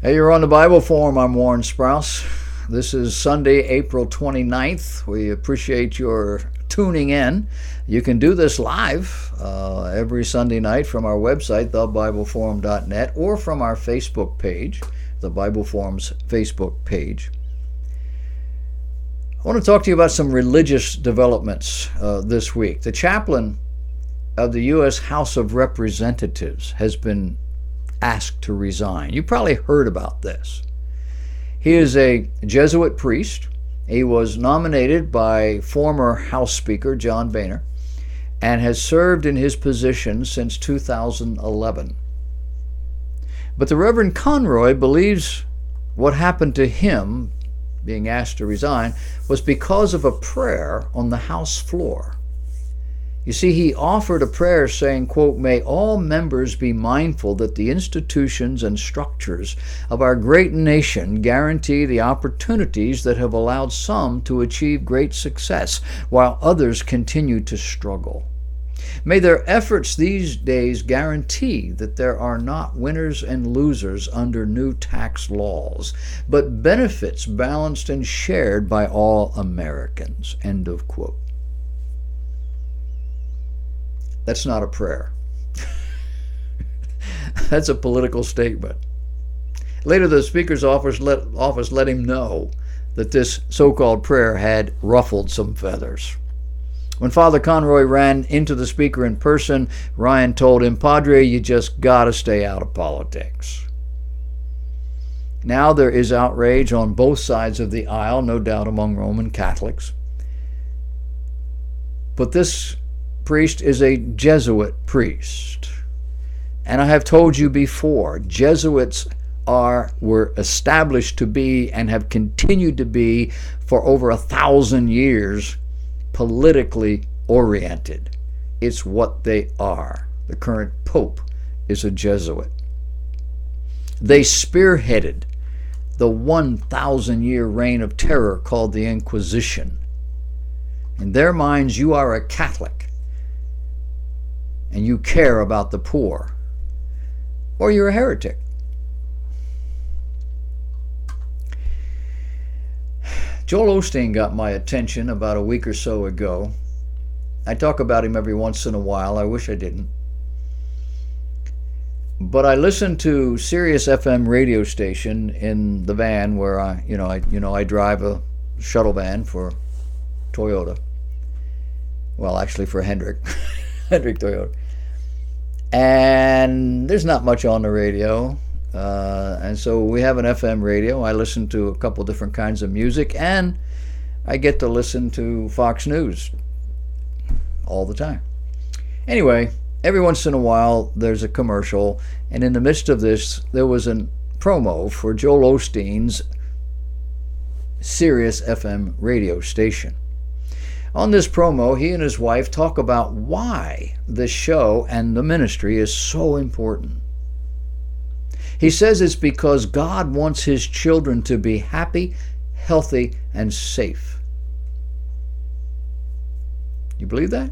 Hey, you're on the Bible Forum. I'm Warren Sprouse. This is Sunday, April 29th. We appreciate your tuning in. You can do this live every Sunday night from our website, thebibleforum.net, or from our Facebook page, the Bible Forum's Facebook page. I want to talk to you about some religious developments this week. The chaplain of the U.S. House of Representatives has been asked to resign. You probably heard about this. He is a Jesuit priest. He was nominated by former House Speaker John Boehner and has served in his position since 2011. But the Reverend Conroy believes what happened to him, being asked to resign, was because of a prayer on the House floor. You see, he offered a prayer saying, quote, "May all members be mindful that the institutions and structures of our great nation guarantee the opportunities that have allowed some to achieve great success, while others continue to struggle. May their efforts these days guarantee that there are not winners and losers under new tax laws, but benefits balanced and shared by all Americans." End of quote. That's not a prayer. That's a political statement. Later, the Speaker's office let him know that this so-called prayer had ruffled some feathers. When Father Conroy ran into the Speaker in person, Ryan told him, "Padre, you just gotta stay out of politics." Now there is outrage on both sides of the aisle, no doubt among Roman Catholics. But this priest is a Jesuit priest. And I have told you before, Jesuits were established to be and have continued to be for over 1,000 years politically oriented. It's what they are. The current Pope is a Jesuit. They spearheaded the 1,000-year reign of terror called the Inquisition. In their minds, you are a Catholic and you care about the poor, or you're a heretic. Joel Osteen got my attention about a week or so ago. I talk about him every once in a while. I wish I didn't. But I listened to Sirius FM radio station in the van where I drive a shuttle van for Toyota. Well, actually for Hendrick Toyota. And there's not much on the radio. And so we have an FM radio. I listen to a couple different kinds of music, and I get to listen to Fox News all the time. Anyway, every once in a while there's a commercial, and in the midst of this there was a promo for Joel Osteen's Sirius FM radio station. On this promo, he and his wife talk about why this show and the ministry is so important. He says it's because God wants his children to be happy, healthy, and safe. You believe that?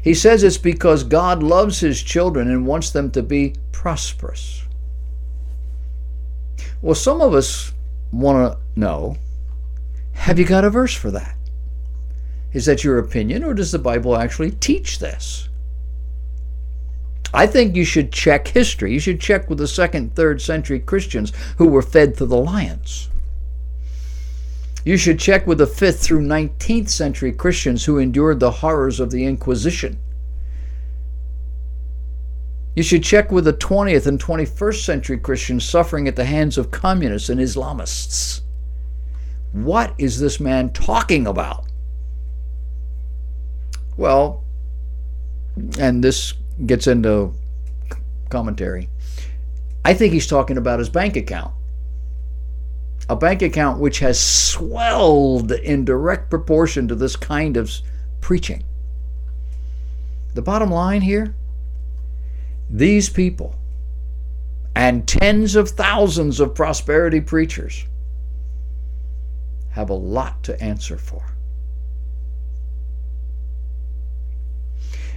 He says it's because God loves his children and wants them to be prosperous. Well, some of us want to know, have you got a verse for that? Is that your opinion, or does the Bible actually teach this? I think you should check history. You should check with the 2nd, 3rd century Christians who were fed to the lions. You should check with the 5th through 19th century Christians who endured the horrors of the Inquisition. You should check with the 20th and 21st century Christians suffering at the hands of communists and Islamists. What is this man talking about? Well, and this gets into commentary, I think he's talking about his bank account. A bank account which has swelled in direct proportion to this kind of preaching. The bottom line here, these people and tens of thousands of prosperity preachers have a lot to answer for.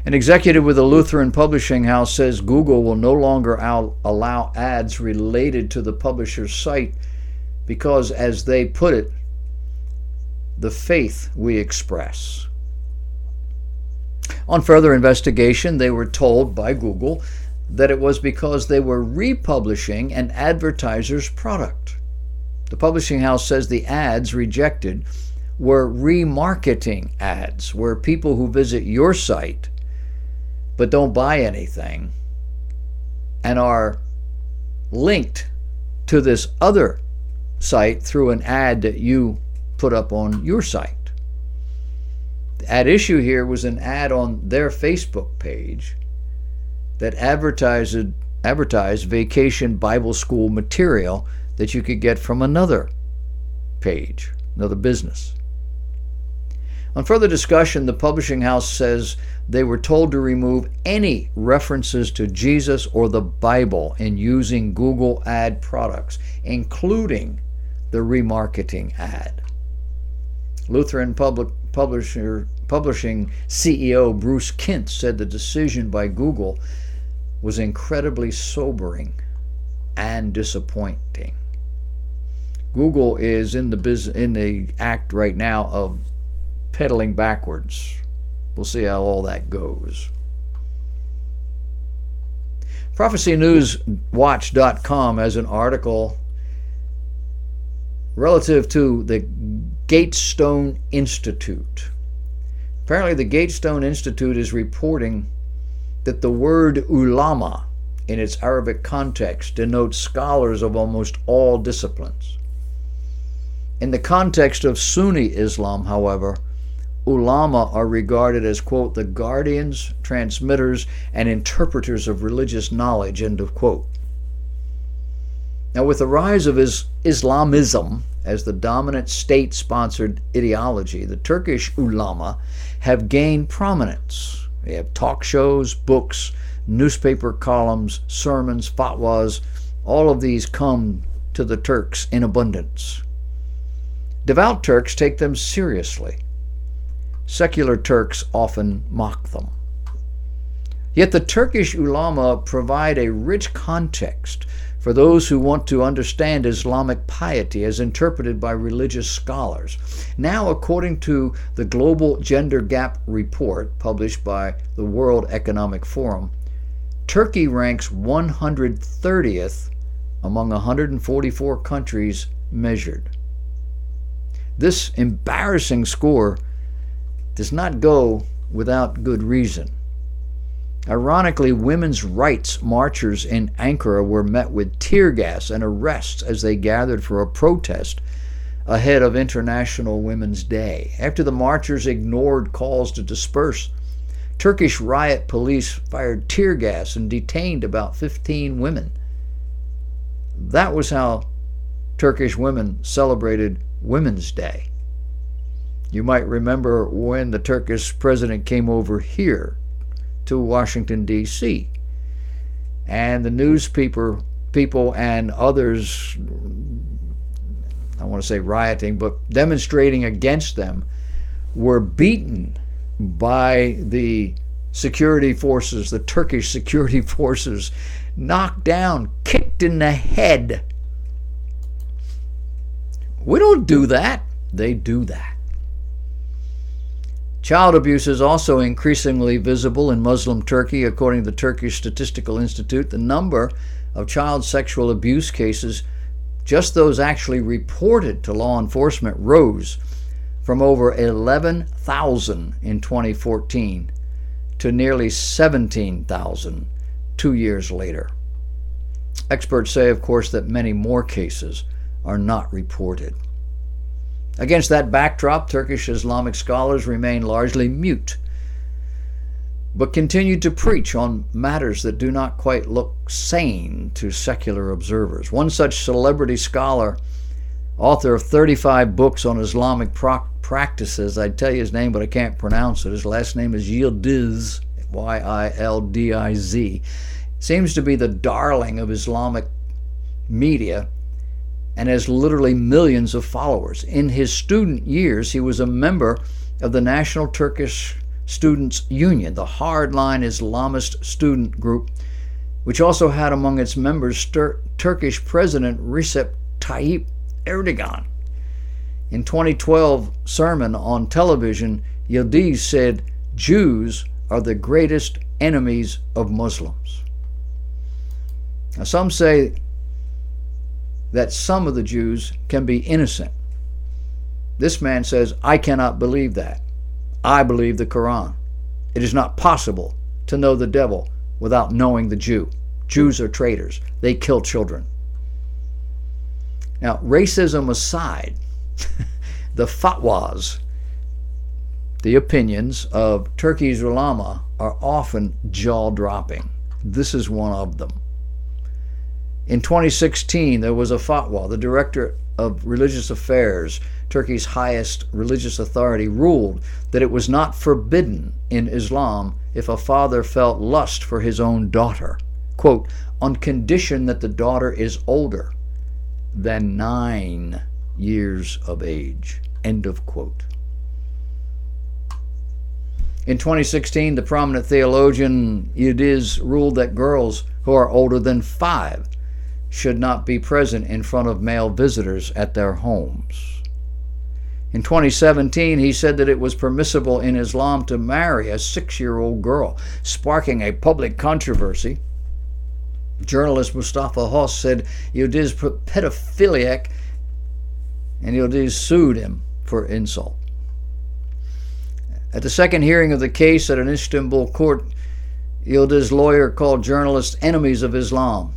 An executive with a Lutheran publishing house says Google will no longer allow ads related to the publisher's site because, as they put it, the faith we express. On further investigation, they were told by Google that it was because they were republishing an advertiser's product. The publishing house says the ads rejected were remarketing ads, where people who visit your site but don't buy anything and are linked to this other site through an ad that you put up on your site. The ad issue here was an ad on their Facebook page that advertised vacation Bible school material that you could get from another page, another business. On further discussion, the publishing house says they were told to remove any references to Jesus or the Bible in using Google ad products, including the remarketing ad. Lutheran Publishing CEO Bruce Kint said the decision by Google was incredibly sobering and disappointing. Google is in the act right now of pedaling backwards. We'll see how all that goes. ProphecyNewsWatch.com has an article relative to the Gatestone Institute. Apparently, the Gatestone Institute is reporting that the word ulama in its Arabic context denotes scholars of almost all disciplines. In the context of Sunni Islam, however, ulama are regarded as, quote, the guardians, transmitters, and interpreters of religious knowledge, end of quote. Now, with the rise of Islamism as the dominant state-sponsored ideology, the Turkish ulama have gained prominence. They have talk shows, books, newspaper columns, sermons, fatwas. All of these come to the Turks in abundance. Devout Turks take them seriously. Secular Turks often mock them. Yet the Turkish ulama provide a rich context for those who want to understand Islamic piety as interpreted by religious scholars. Now, according to the Global Gender Gap Report published by the World Economic Forum, Turkey ranks 130th among 144 countries measured. This embarrassing score does not go without good reason. Ironically, women's rights marchers in Ankara were met with tear gas and arrests as they gathered for a protest ahead of International Women's Day. After the marchers ignored calls to disperse, Turkish riot police fired tear gas and detained about 15 women. That was how Turkish women celebrated Women's Day. You might remember when the Turkish president came over here to Washington, D.C., and the people and others, I want to say rioting, but demonstrating against them, were beaten by the security forces, the Turkish security forces, knocked down, kicked in the head. We don't do that. They do that. Child abuse is also increasingly visible in Muslim Turkey. According to the Turkish Statistical Institute, the number of child sexual abuse cases, just those actually reported to law enforcement, rose from over 11,000 in 2014 to nearly 17,000 2 years later. Experts say, of course, that many more cases are not reported. Against that backdrop, Turkish Islamic scholars remain largely mute, but continue to preach on matters that do not quite look sane to secular observers. One such celebrity scholar, author of 35 books on Islamic practices, I'd tell you his name, but I can't pronounce it. His last name is Yildiz, Y-I-L-D-I-Z, seems to be the darling of Islamic media, and has literally millions of followers. In his student years, he was a member of the National Turkish Students' Union, the hardline Islamist student group, which also had among its members Turkish President Recep Tayyip Erdogan. In 2012 sermon on television, Yildiz said, "Jews are the greatest enemies of Muslims." Now, some say that some of the Jews can be innocent. This man says, "I cannot believe that. I believe the Quran. It is not possible to know the devil without knowing the Jew. Jews are traitors. They kill children." Now, racism aside, the fatwas, the opinions of Turkey's ulama are often jaw-dropping. This is one of them. In 2016, there was a fatwa. The Director of Religious Affairs, Turkey's highest religious authority, ruled that it was not forbidden in Islam if a father felt lust for his own daughter, quote, on condition that the daughter is older than 9 years of age, end of quote. In 2016, the prominent theologian Yildiz ruled that girls who are older than 5 should not be present in front of male visitors at their homes. In 2017, he said that it was permissible in Islam to marry a 6-year-old girl, sparking a public controversy. Journalist Mustafa Hoss said Yildiz pedophiliac, and Yildiz sued him for insult. At the second hearing of the case at an Istanbul court, Yildiz's lawyer called journalists enemies of Islam.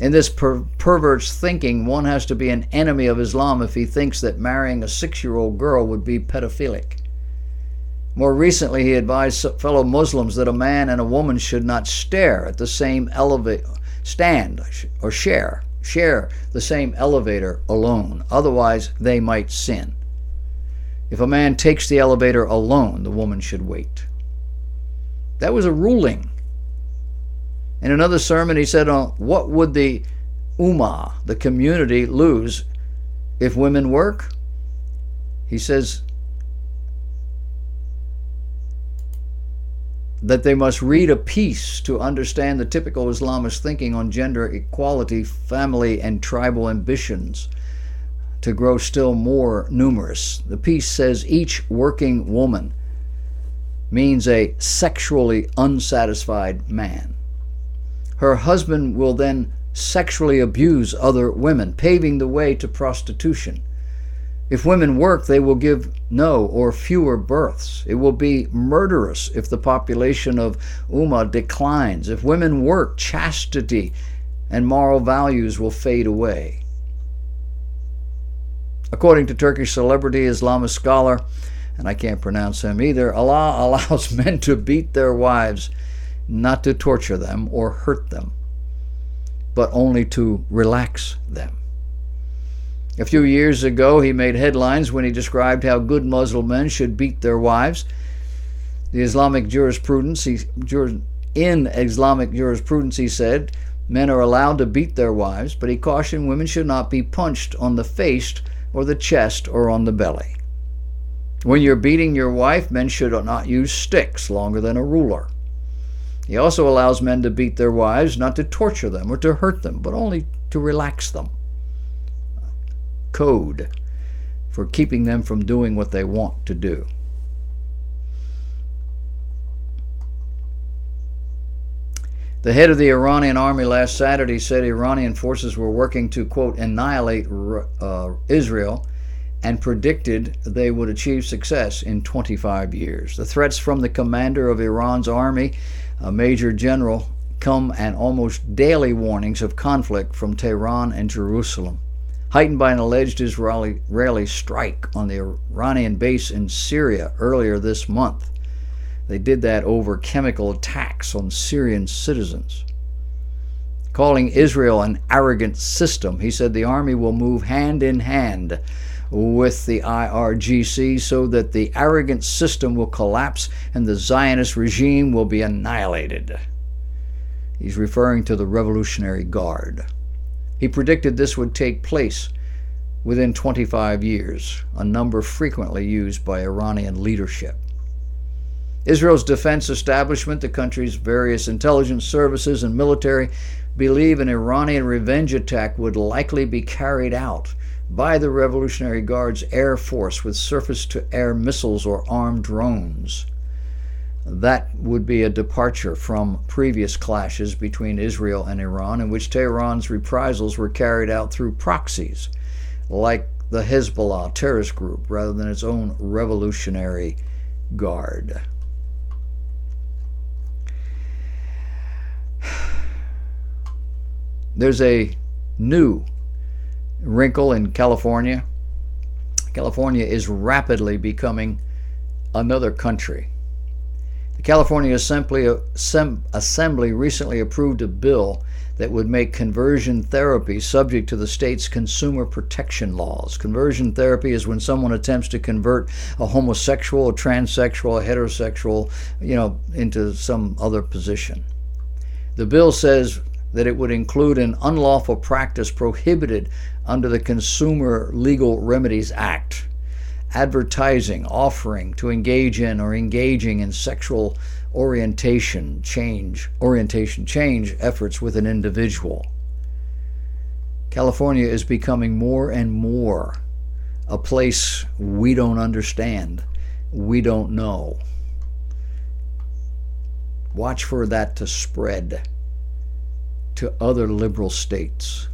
In this perverse thinking, one has to be an enemy of Islam if he thinks that marrying a 6-year-old girl would be pedophilic. More recently, he advised fellow Muslims that a man and a woman should not stare at the same share the same elevator alone. Otherwise, they might sin. If a man takes the elevator alone, the woman should wait. That was a ruling. In another sermon, he said, what would the ummah, the community, lose if women work? He says that they must read a piece to understand the typical Islamist thinking on gender equality, family, and tribal ambitions to grow still more numerous. The piece says each working woman means a sexually unsatisfied man. Her husband will then sexually abuse other women, paving the way to prostitution. If women work, they will give no or fewer births. It will be murderous if the population of Ummah declines. If women work, chastity and moral values will fade away. According to Turkish celebrity Islamist scholar, and I can't pronounce him either, Allah allows men to beat their wives, not to torture them or hurt them, but only to relax them. A few years ago, he made headlines when he described how good Muslim men should beat their wives. In Islamic jurisprudence, he said, men are allowed to beat their wives, but he cautioned women should not be punched on the face or the chest or on the belly. When you're beating your wife, men should not use sticks longer than a ruler. He also allows men to beat their wives, not to torture them or to hurt them, but only to relax them. Code for keeping them from doing what they want to do. The head of the Iranian army last Saturday said Iranian forces were working to, quote, annihilate Israel, and predicted they would achieve success in 25 years. The threats from the commander of Iran's army, a major general, come and almost daily warnings of conflict from Tehran and Jerusalem, heightened by an alleged Israeli strike on the Iranian base in Syria earlier this month. They did that over chemical attacks on Syrian citizens. Calling Israel an arrogant system, he said the army will move hand in hand with the IRGC so that the arrogant system will collapse and the Zionist regime will be annihilated. He's referring to the Revolutionary Guard. He predicted this would take place within 25 years, a number frequently used by Iranian leadership. Israel's defense establishment, the country's various intelligence services and military, believe an Iranian revenge attack would likely be carried out by the Revolutionary Guard's Air Force with surface-to-air missiles or armed drones. That would be a departure from previous clashes between Israel and Iran, in which Tehran's reprisals were carried out through proxies, like the Hezbollah terrorist group, rather than its own Revolutionary Guard. There's a new wrinkle in California. California is rapidly becoming another country. The California Assembly recently approved a bill that would make conversion therapy subject to the state's consumer protection laws. Conversion therapy is when someone attempts to convert a homosexual, a transsexual, a heterosexual, into some other position. The bill says that it would include an unlawful practice prohibited under the Consumer Legal Remedies Act, advertising, offering to engage in or engaging in sexual orientation change efforts with an individual. California is becoming more and more a place we don't understand, we don't know. Watch for that to spread to other liberal states.